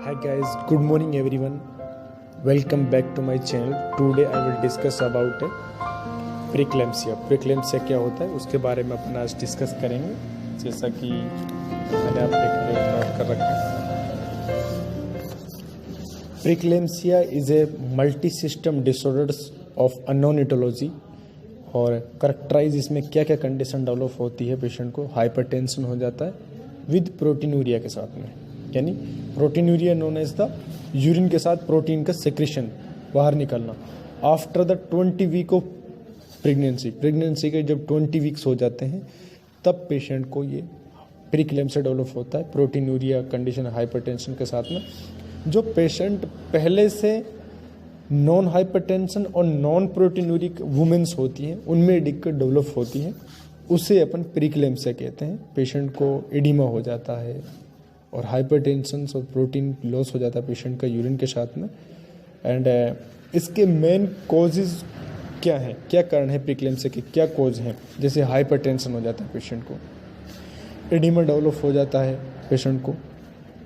Hi guys, good morning everyone. Welcome back to my channel. Today I will discuss about pre-eclampsia. Pre-eclampsia क्या होता है उसके बारे में अपन आज डिस्कस करेंगे. जैसा कि मैंने आपके नोट कर रखा है. Preeclampsia is a multi system disorders of unknown etiology. और करेक्टराइज इसमें क्या क्या कंडीशन डेवलप होती है पेशेंट को. हाइपरटेंशन हो जाता है विद प्रोटीनूरिया के साथ में, यानी proteinuria known as the urine के साथ प्रोटीन का सेक्रेशन बाहर निकलना. After the 20 week of pregnancy के जब 20 वीक्स हो जाते हैं तब पेशेंट को ये प्रीक्लेम्सिया डेवलप होता है. प्रोटीनूरिया कंडीशन हाइपरटेंशन के साथ में. जो पेशेंट पहले से नॉन हाइपरटेंशन और नॉन प्रोटीनूरिक वुमेन्स होती हैं उनमें दिक्कत डेवलप होती है, उसे अपन प्रीक्लेम्सिया कहते हैं. पेशेंट को एडिमा हो जाता है और हाइपरटेंशन और प्रोटीन लॉस हो जाता है पेशेंट का यूरिन के साथ में. एंड इसके मेन कॉजेज क्या हैं, क्या कारण है प्रीक्लेम्सिया के, क्या कॉज हैं. जैसे हाइपरटेंशन हो जाता है पेशेंट को, एडिमा डेवलप हो जाता है पेशेंट को,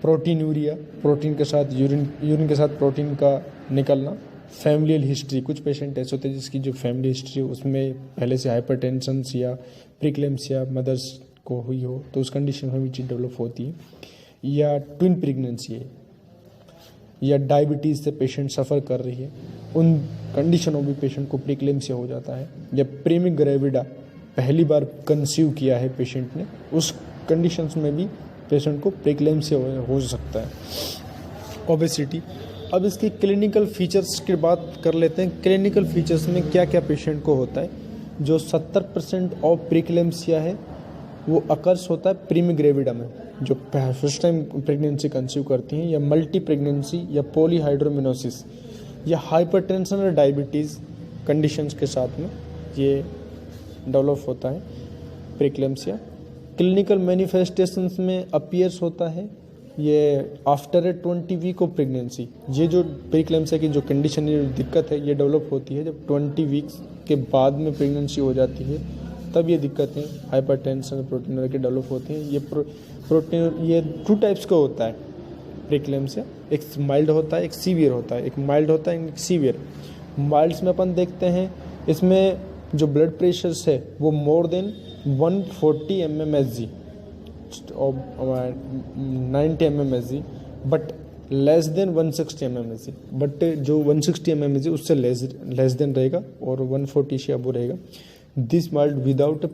प्रोटीनूरिया प्रोटीन के साथ यूरिन के साथ प्रोटीन का निकलना, फैमिलियल हिस्ट्री. कुछ पेशेंट ऐसे होते हैं जिसकी जो फैमिली हिस्ट्री उसमें पहले से हाइपरटेंशन या प्रीक्लेम्सिया मदर्स को हुई हो तो उस कंडीशन में भी चीज़ डेवलप होती है. या ट्विन प्रेगनेंसी है या डायबिटीज़ से पेशेंट सफ़र कर रही है, उन कंडीशनों में पेशेंट को प्रीक्लेम्सिया हो जाता है. या प्रेमी ग्रेविडा, पहली बार कंसीव किया है पेशेंट ने, उस कंडीशंस में भी पेशेंट को प्रीक्लेम्सिया हो सकता है. ओबेसिटी. अब इसकी क्लिनिकल फीचर्स की बात कर लेते हैं. क्लिनिकल फीचर्स में क्या क्या पेशेंट को होता है. जो 70% ऑफ प्रीक्लेम्सिया है वो अकर्स होता है प्रीमी ग्रेविडा में, जो फर्स्ट टाइम प्रेगनेंसी कंसीव करती हैं, या मल्टी प्रेगनेंसी या पॉलीहाइड्रोमिनोसिस या हाइपरटेंशन और डायबिटीज़ कंडीशंस के साथ में ये डेवलप होता है प्रीक्लेम्सिया. क्लिनिकल मैनिफेस्टेशंस में अपीयर्स होता है ये after a 20 week of pregnancy. ये जो प्रीक्लेम्सिया की जो कंडीशन है, जो दिक्कत है, ये डेवलप होती है जब 20 वीक्स के बाद में प्रेगनेंसी हो जाती है, तब ये दिक्कतें हाइपरटेंशन प्रोटीन की डेवलप होती हैं. ये प्रोटीन ये 2 टाइप्स का होता है प्रीक्लेम्सिया. एक माइल्ड होता है, एक सीवियर होता है. एक माइल्ड होता है, एक सीवियर. माइल्ड्स में अपन देखते हैं इसमें जो ब्लड प्रेशर है वो मोर देन 140 mmHg और 90 mmHg, but less than 160 mmHg. But जो 160 mmHg उससे लेस देन रहेगा और 140 से अबो रहेगा. This mild without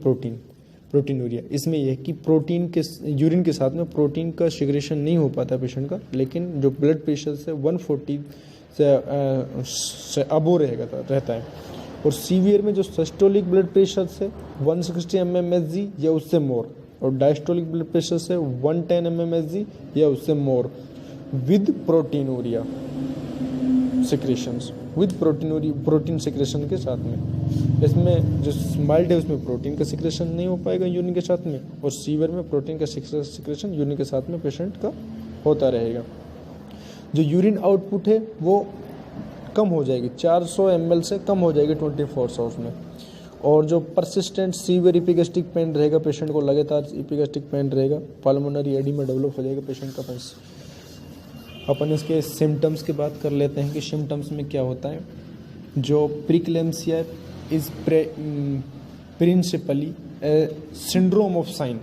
proteinuria. इसमें यह कि प्रोटीन के यूरिन के साथ में प्रोटीन का सिक्रेशन नहीं हो पाता पेशेंट का, लेकिन जो ब्लड प्रेशर से 140 से अबो रहता है. और सीवियर में जो सिस्टोलिक ब्लड प्रेशर से 160 mmHg या उससे मोर, और डायस्टोलिक ब्लड प्रेशर से 110 mmHg या उससे more with proteinuria secretions, with protein secretion के साथ में. इसमें जो माइल्ड है उसमें प्रोटीन का सिक्रेशन नहीं हो पाएगा यूरिन के साथ में, और सीवियर में प्रोटीन का सिक्रेशन यूरिन के साथ में पेशेंट का होता रहेगा. जो यूरिन आउटपुट है वो कम हो जाएगी, 400 ml से कम हो जाएगी 24 आवर्स में. और जो परसिस्टेंट सीवियर इपिगैस्ट्रिक पेन रहेगा, पेशेंट को लगातार इपिगैस्ट्रिक पेन रहेगा, पल्मोनरी एडिमा डेवलप हो जाएगा पेशेंट का. अपन इसके सिम्टम्स की बात कर लेते हैं कि सिम्टम्स में क्या होता है. जो preeclampsia is principally a syndrome of sign,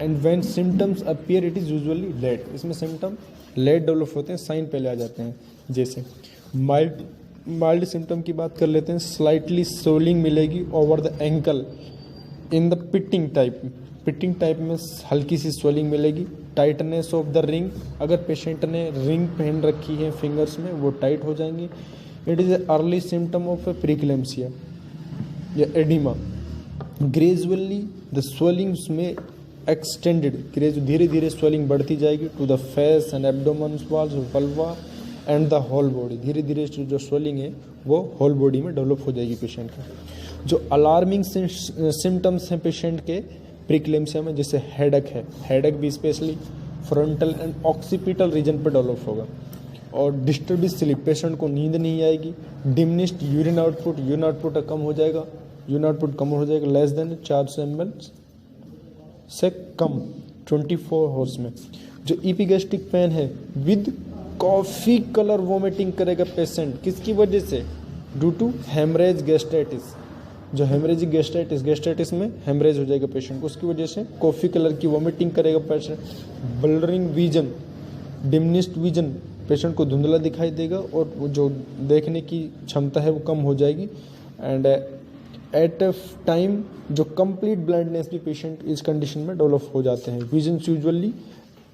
and when symptoms appear it is usually late. इसमें सिम्टम लेट डेवलप होते हैं, साइन पहले आ जाते हैं. जैसे माइल्ड सिम्टम की बात कर लेते हैं. स्लाइटली स्वेलिंग मिलेगी over the ankle in the pitting type में हल्की सी स्वेलिंग मिलेगी. टाइटनेस ऑफ द रिंग, अगर पेशेंट ने रिंग पहन रखी है फिंगर्स में वो टाइट हो जाएंगी. It is a early symptom of a preeclampsia या एडिमा. ग्रेजुअली द स्वेलिंग्स में एक्सटेंडेड, धीरे धीरे स्वेलिंग बढ़ती जाएगी to the face and abdomen walls, vulva and the whole body. धीरे धीरे जो स्वेलिंग है वो होल बॉडी में डेवलप हो जाएगी पेशेंट का. जो अलार्मिंग सिम्टम्स हैं पेशेंट के प्रीक्लेम्सिया में, जैसे हेडेक है, हेडेक भी specially frontal and occipital region पर डेवलप होगा. और डिस्टर्ब स्लीप, पेशेंट को नींद नहीं आएगी. डिमिनिश्ड यूरिन आउटपुट कम हो जाएगा, लेस देन 400 ml से कम 24 आवर्स में. जो इपिगैस्ट्रिक पेन है विद कॉफ़ी कलर वोमिटिंग करेगा पेशेंट, किसकी वजह से? Due to haemorrhage gastritis. जो हेमरेजिक गैस्ट्राइटिस में हेमरेज हो जाएगा पेशेंट को, उसकी वजह से कॉफ़ी कलर की वोमिटिंग करेगा patient. Blurring vision, diminished vision, patient को धुंधला दिखाई देगा और वो जो देखने की क्षमता है वो कम हो जाएगी। एंड एट टाइम जो कंप्लीट ब्लाइंडनेस भी पेशेंट इस कंडीशन में डेवलप हो जाते हैं। विजन यूजुअली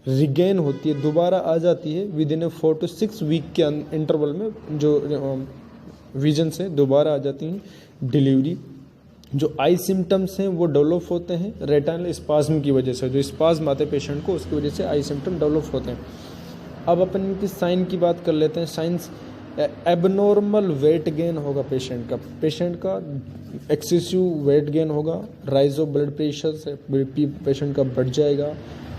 रिगेन होती है, दोबारा आ जाती है विद इन 4 to 6 वीक के इंटरवल में, जो विजन से दोबारा आ जाती हैं। डिलीवरी, जो आई सिम्टम्स हैं वो डेवलप होते हैं रेटिनल स्पाज्म की वजह से, जो स्पाज्म आते हैं पेशेंट को उसकी वजह से आई सिम्टम डेवलप होते हैं। अब अपन इनकी साइन की बात कर लेते हैं। साइंस, एबनॉर्मल वेट गेन होगा पेशेंट का एक्सेसिव वेट गेन होगा, राइज ऑफ ब्लड प्रेशर से बीपी पेशेंट का बढ़ जाएगा,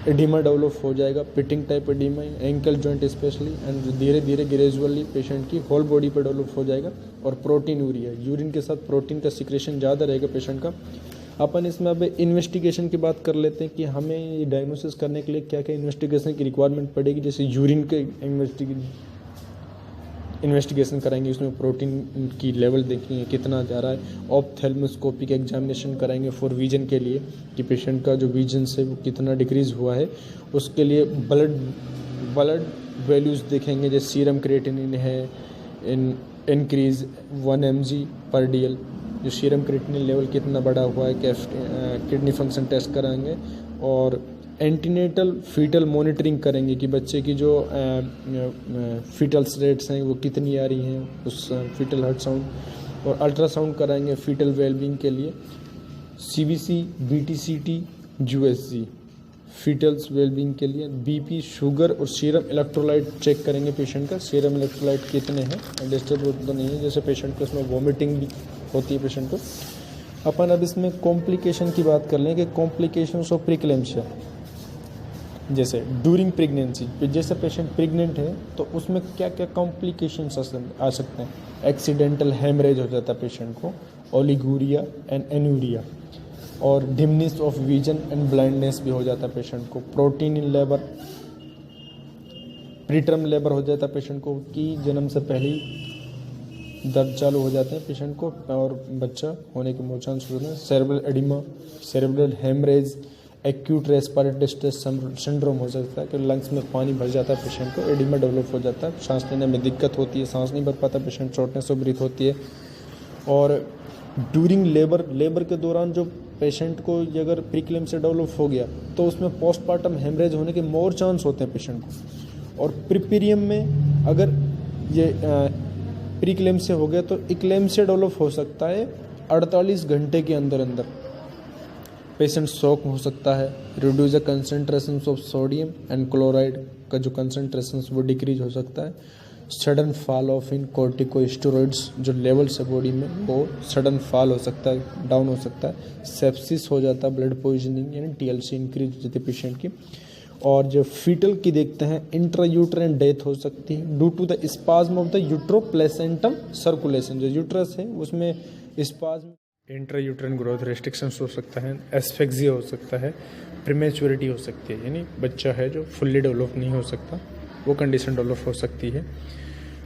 एडिमा डेवलप हो जाएगा, pitting type oedema, ankle joint specially, and धीरे धीरे ग्रेजुअली पेशेंट की होल बॉडी पर डेवलप हो जाएगा। और प्रोटीन यूरिया, यूरिन के साथ प्रोटीन का सिक्रेशन ज़्यादा रहेगा पेशेंट का। अपन इसमें अब इन्वेस्टिगेशन की बात कर लेते हैं कि हमें ये डायग्नोसिस करने के लिए क्या क्या इन्वेस्टिगेशन की रिक्वायरमेंट पड़ेगी। जैसे यूरिन के इन्वेस्टिगेशन कराएंगे, उसमें प्रोटीन की लेवल देखेंगे कितना जा रहा है। ऑप्थेल्मोस्कोपिक एग्जामिनेशन कराएंगे फॉर विजन के लिए कि पेशेंट का जो विजन से वो कितना डिक्रीज़ हुआ है। उसके लिए ब्लड वैल्यूज़ देखेंगे, जैसे सीरम क्रिएटिनिन है इंक्रीज 1 mg/dl, जो सीरम क्रिएटिनिन लेवल कितना बढ़ा हुआ है, किडनी फंक्शन टेस्ट कराएंगे। और एंटीनेटल फीटल मॉनिटरिंग करेंगे कि बच्चे की जो फीटल्स रेट्स हैं वो कितनी आ रही हैं, उस फीटल हार्ट साउंड। और अल्ट्रासाउंड कराएंगे फीटल वेलबींग के लिए। CBC, BTCT, USG foetals wellbeing के लिए। BP, शुगर और सीरम इलेक्ट्रोलाइट चेक करेंगे पेशेंट का, सीरम इलेक्ट्रोलाइट कितने हैं, डिस्टर्ब तो नहीं है, जैसे पेशेंट को इसमें वॉमिटिंग भी होती है पेशेंट को। अपन अब इसमें कॉम्प्लिकेशन की बात कर लें कि कॉम्प्लिकेशंस ऑफ प्रीक्लेम्सिया, जैसे ड्यूरिंग प्रेगनेंसी, जैसे पेशेंट प्रेग्नेंट है तो उसमें क्या क्या कॉम्प्लिकेशंस आ सकते हैं। एक्सीडेंटल हेमरेज हो जाता है पेशेंट को, ओलिगूरिया एंड एन्यूरिया, और dimness of vision and blindness भी हो जाता है पेशेंट को। Protein in labour, preterm labour हो जाता है पेशेंट को कि जन्म से पहले ही दर्द चालू हो जाते हैं पेशेंट को और बच्चा होने के बहुत चांस होते हैं। Cerebral oedema, cerebral haemorrhage, acute respiratory distress syndrome हो सकता है कि लंग्स में पानी भर जाता है पेशेंट को, एडिमा डेवलप हो जाता है, सांस लेने में दिक्कत होती है, सांस नहीं भर पाता पेशेंट, शॉर्टनेस ऑफ ब्रीथ होती है। और ड्यूरिंग लेबर के दौरान जो पेशेंट को अगर प्रीक्लेम्सिया डेवलप हो गया तो उसमें पोस्टमार्टम हेमरेज होने के मोर चांस होते हैं पेशेंट को। और प्रीपीरियम में अगर ये प्रीक्लेम्सिया हो गया तो इक्लेम्सिया डेवलप हो सकता है 48 घंटे के अंदर पेशेंट शॉक हो सकता है। Reduce the concentration of sodium and chloride का जो कंसंट्रेशन वो डिक्रीज हो सकता है। Sudden fall of in corticosteroids जो लेवल्स है बॉडी में वो सडन फॉल हो सकता है, डाउन हो सकता है। सेप्सिस हो जाता है, ब्लड पॉइजनिंग यानी TLC इंक्रीज हो जाती है पेशेंट की। और जो फीटल की देखते हैं इंट्रायूट्राइन डेथ हो सकती है due to the spasm of the uteroplacental circulation, जो यूट्रस है उसमें स्पाज्म, इंट्रायूट्राइन ग्रोथ रेस्ट्रिक्शंस हो सकता है, एस्फेक्सिया हो सकता है, प्रीमेच्योरिटी हो सकती है, यानी बच्चा है जो फुल्ली डेवलप नहीं हो सकता, वो कंडीशन डेवलप हो सकती है।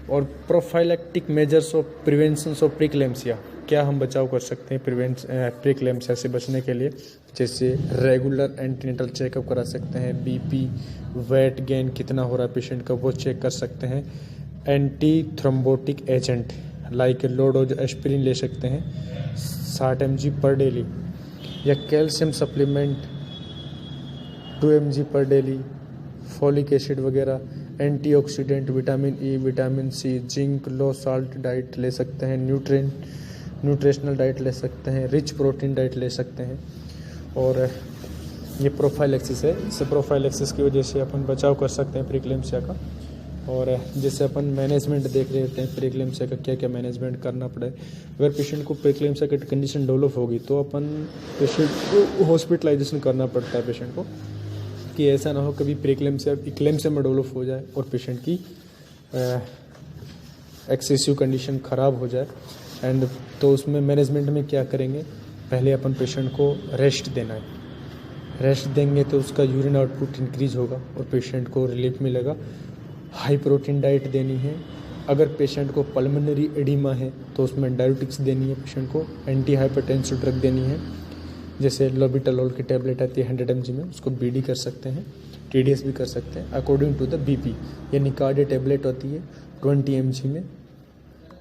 और prophylactic measures of prevention of pre-eclampsia, क्या हम बचाव कर सकते हैं प्रीक्लेम्सिया से बचने के लिए, जैसे रेगुलर एंटीनेटल चेकअप करा सकते हैं, BP, वेट गेन कितना हो रहा है पेशेंट का वो चेक कर सकते हैं। Anti thrombotic agent like low dose aspirin ले सकते हैं 60 mg/daily, या calcium supplement 2 mg/daily, folic acid वगैरह, antioxidant, vitamin E, vitamin C, zinc, low salt diet ले सकते हैं, न्यूट्रिशनल डाइट ले सकते हैं, रिच प्रोटीन डाइट ले सकते हैं। और ये प्रोफाइलैक्सिस है, इससे प्रोफाइलैक्सिस की वजह से अपन बचाव कर सकते हैं प्रीक्लेम्सिया का। और जैसे अपन मैनेजमेंट देख रहे होते हैं प्रीक्लेम्सिया का क्या क्या मैनेजमेंट करना पड़े। अगर पेशेंट को प्रीक्लेम्सिया की कंडीशन डेवलप होगी तो अपन पेशेंट को हॉस्पिटलाइजेशन करना पड़ता है पेशेंट को, कि ऐसा ना हो कभी इक्लेम्सिया में डेवलप हो जाए और पेशेंट की एक्सेसिव कंडीशन ख़राब हो जाए। एंड तो उसमें मैनेजमेंट में क्या करेंगे, पहले अपन पेशेंट को रेस्ट देना है, रेस्ट देंगे तो उसका यूरिन आउटपुट इंक्रीज होगा और पेशेंट को रिलीफ मिलेगा। हाई प्रोटीन डाइट देनी है। अगर पेशेंट को पल्मोनरी एडिमा है तो उसमें डायरेटिक्स देनी है पेशेंट को, एंटी हाइपरटेंसिव ड्रग देनी है, जैसे लोबिटालोल की टेबलेट आती है 100 mg में, उसको बीडी कर सकते हैं, टीडीएस भी कर सकते हैं अकॉर्डिंग टू द बीपी। ये निकार्डिया टेबलेट होती है 20 mg में,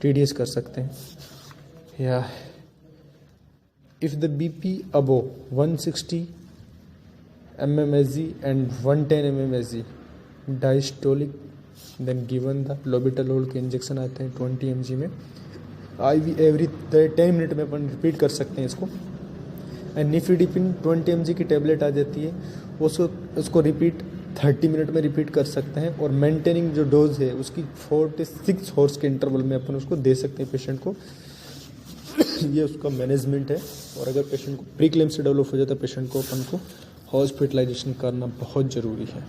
टीडीएस कर सकते हैं। या if the BP above 160 mmHg and 110 mmHg diastolic, then given the labetalol के इंजेक्शन आते हैं 20 mg में, IV एवरी 10 मिनट में अपन रिपीट कर सकते हैं इसको। एंड निफिडिपिन 20 mg की टेबलेट आ जाती है, उसको रिपीट 30 मिनट में रिपीट कर सकते हैं। और मेंटेनिंग जो डोज है उसकी 4 से 6 आवर्स के इंटरवल में अपन उसको दे सकते हैं पेशेंट को। ये उसका मैनेजमेंट है। और अगर पेशेंट को प्री क्लेम्स डेवलप हो जाता है पेशेंट को अपन को हॉस्पिटलाइजेशन करना बहुत ज़रूरी है।